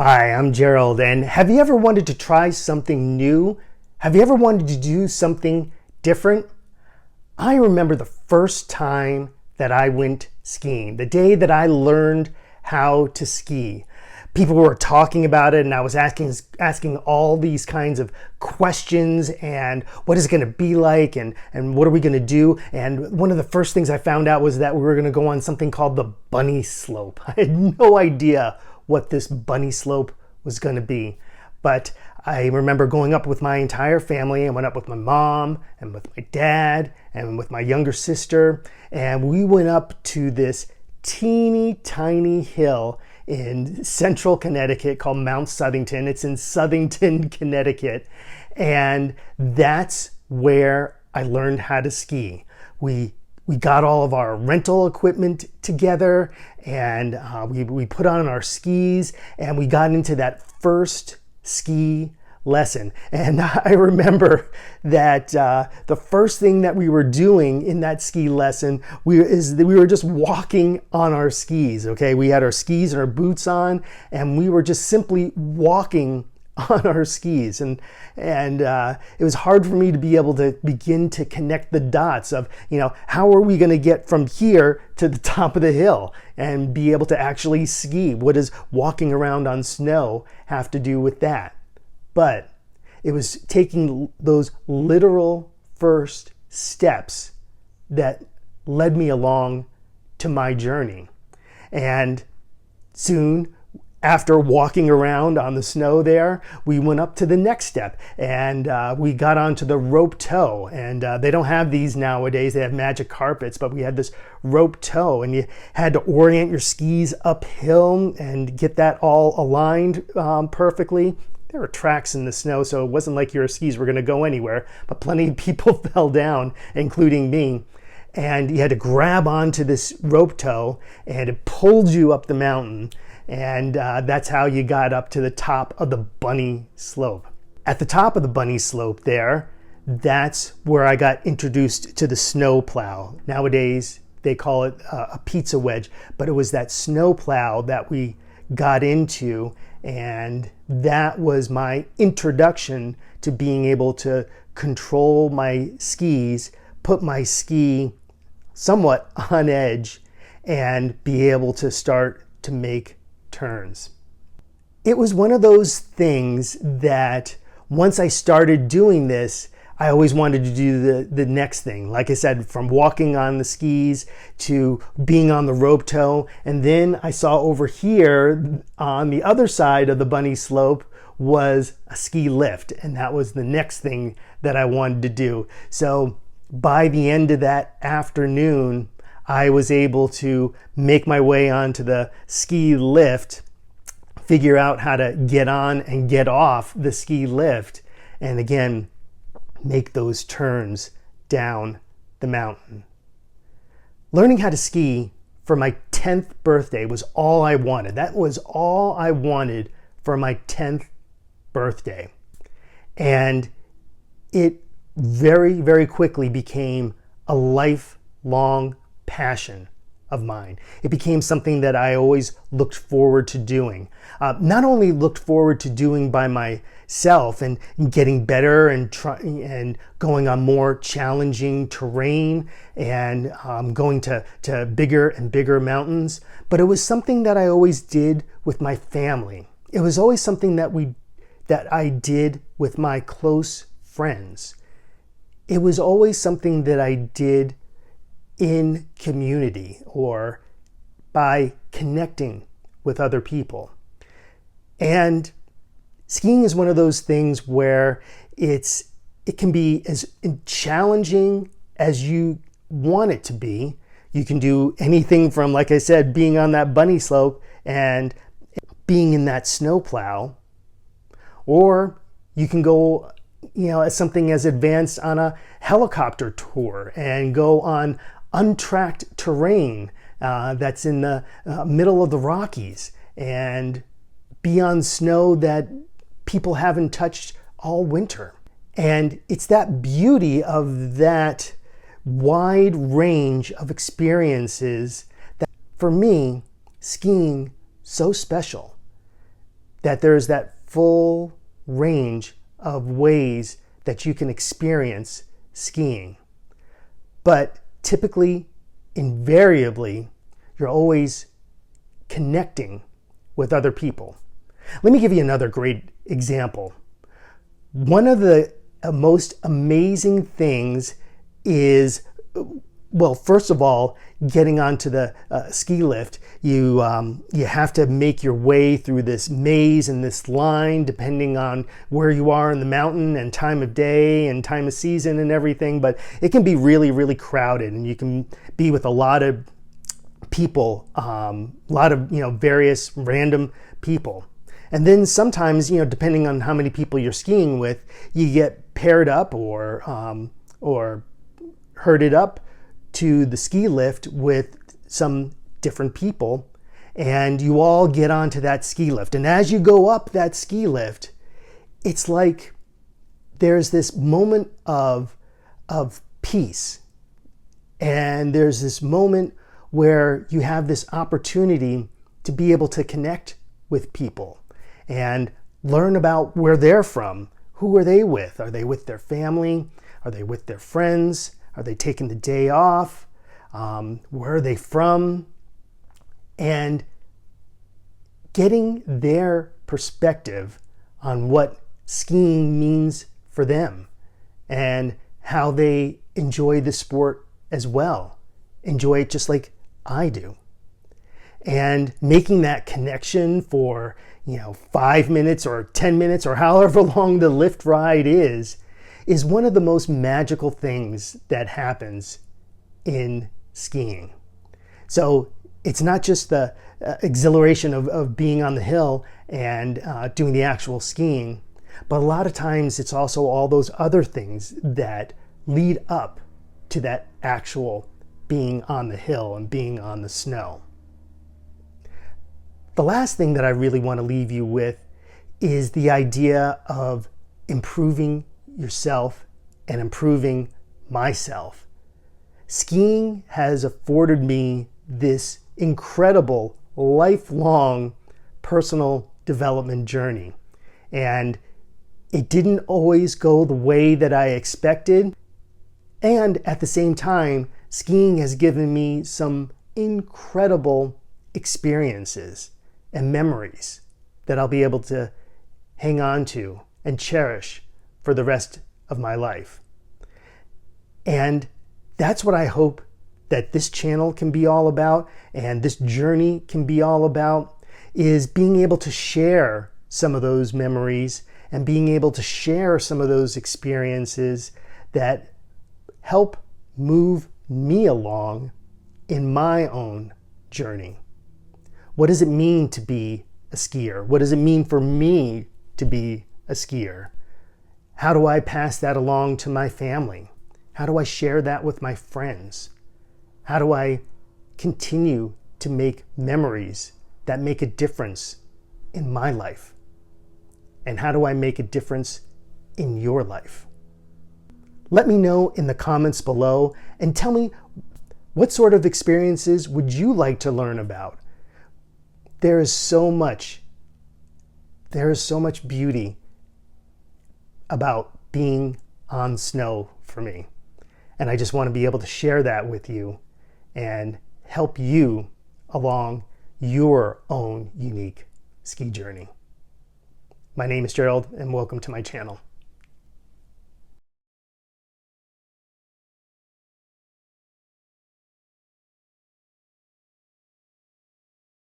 Hi, I'm Gerald, and have you ever wanted to try something new? Have you ever wanted to do something different? I remember the first time that I went skiing, the day that I learned how to ski. People were talking about it, and I was asking all these kinds of questions, and what is it going to be like, and what are we going to do? And one of the first things I found out was that we were going to go on something called the bunny slope. I had no idea what this bunny slope was going to be. But I remember going up with my entire family. I went up with my mom and with my dad and with my younger sister. And we went up to this teeny tiny hill in central Connecticut called Mount Southington. It's in Southington, Connecticut. And that's where I learned how to ski. We got all of our rental equipment together, and we put on our skis, and we got into that first ski lesson. And I remember that the first thing that we were doing in that ski lesson we were just walking on our skis. Okay, we had our skis and our boots on, and we were just simply walking on our skis, and it was hard for me to be able to begin to connect the dots of, how are we going to get from here to the top of the hill and be able to actually ski? What does walking around on snow have to do with that? But it was taking those literal first steps that led me along to my journey. And soon, after walking around on the snow there, we went up to the next step, and we got onto the rope tow. And they don't have these nowadays. They have magic carpets, but we had this rope tow, and you had to orient your skis uphill and get that all aligned perfectly. There were tracks in the snow, so it wasn't like your skis were going to go anywhere, but plenty of people fell down, including me. And you had to grab onto this rope tow, and it pulled you up the mountain. And that's how you got up to the top of the bunny slope. At the top of the bunny slope there, that's where I got introduced to the snow plow. Nowadays, they call it a pizza wedge, but it was that snow plow that we got into, and that was my introduction to being able to control my skis, put my ski somewhat on edge, and be able to start to make turns. It was one of those things that once I started doing this, I always wanted to do the next thing. Like I said, from walking on the skis to being on the rope tow. And then I saw over here on the other side of the bunny slope was a ski lift. And that was the next thing that I wanted to do. So by the end of that afternoon, I was able to make my way onto the ski lift, figure out how to get on and get off the ski lift, and again, make those turns down the mountain. Learning how to ski for my 10th birthday was all I wanted. That was all I wanted for my 10th birthday. And it very, very quickly became a lifelong passion of mine. It became something that I always looked forward to doing. Not only looked forward to doing by myself and getting better and going on more challenging terrain and going to bigger and bigger mountains, but it was something that I always did with my family. It was always something that I did with my close friends. It was always something that I did in community or by connecting with other people. And skiing is one of those things where it can be as challenging as you want it to be. You can do anything from, like I said, being on that bunny slope and being in that snowplow, or you can go as something as advanced on a helicopter tour and go on untracked terrain that's in the middle of the Rockies and be on snow that people haven't touched all winter. And it's that beauty of that wide range of experiences that, for me, skiing so special. that there's that full range of ways that you can experience skiing. But typically, invariably, you're always connecting with other people. Let me give you another great example. One of the most amazing things is, well, first of all, getting onto the ski lift. You have to make your way through this maze and this line depending on where you are in the mountain and time of day and time of season and everything. But it can be really, really crowded, and you can be with a lot of people, a lot of various random people. And then sometimes, depending on how many people you're skiing with, you get paired up or herded up to the ski lift with some different people, and you all get onto that ski lift. And as you go up that ski lift, it's like there's this moment of peace, and there's this moment where you have this opportunity to be able to connect with people and learn about where they're from. Who are they with? Are they with their family? Are they with their friends? Are they taking the day off? Where are they from? And getting their perspective on what skiing means for them and how they enjoy the sport as well. Enjoy it just like I do. And making that connection for 5 minutes or 10 minutes or however long the lift ride is one of the most magical things that happens in skiing. So it's not just the exhilaration of being on the hill and doing the actual skiing, but a lot of times it's also all those other things that lead up to that actual being on the hill and being on the snow. The last thing that I really want to leave you with is the idea of improving yourself and improving myself. Skiing has afforded me this incredible lifelong personal development journey, and it didn't always go the way that I expected. And at the same time, skiing has given me some incredible experiences and memories that I'll be able to hang on to and cherish for the rest of my life. And that's what I hope that this channel can be all about, and this journey can be all about, is being able to share some of those memories and being able to share some of those experiences that help move me along in my own journey. What does it mean to be a skier? What does it mean for me to be a skier? How do I pass that along to my family? How do I share that with my friends? How do I continue to make memories that make a difference in my life? And how do I make a difference in your life? Let me know in the comments below and tell me, what sort of experiences would you like to learn about? There is so much beauty about being on snow for me. And I just want to be able to share that with you and help you along your own unique ski journey. My name is Gerald, and welcome to my channel.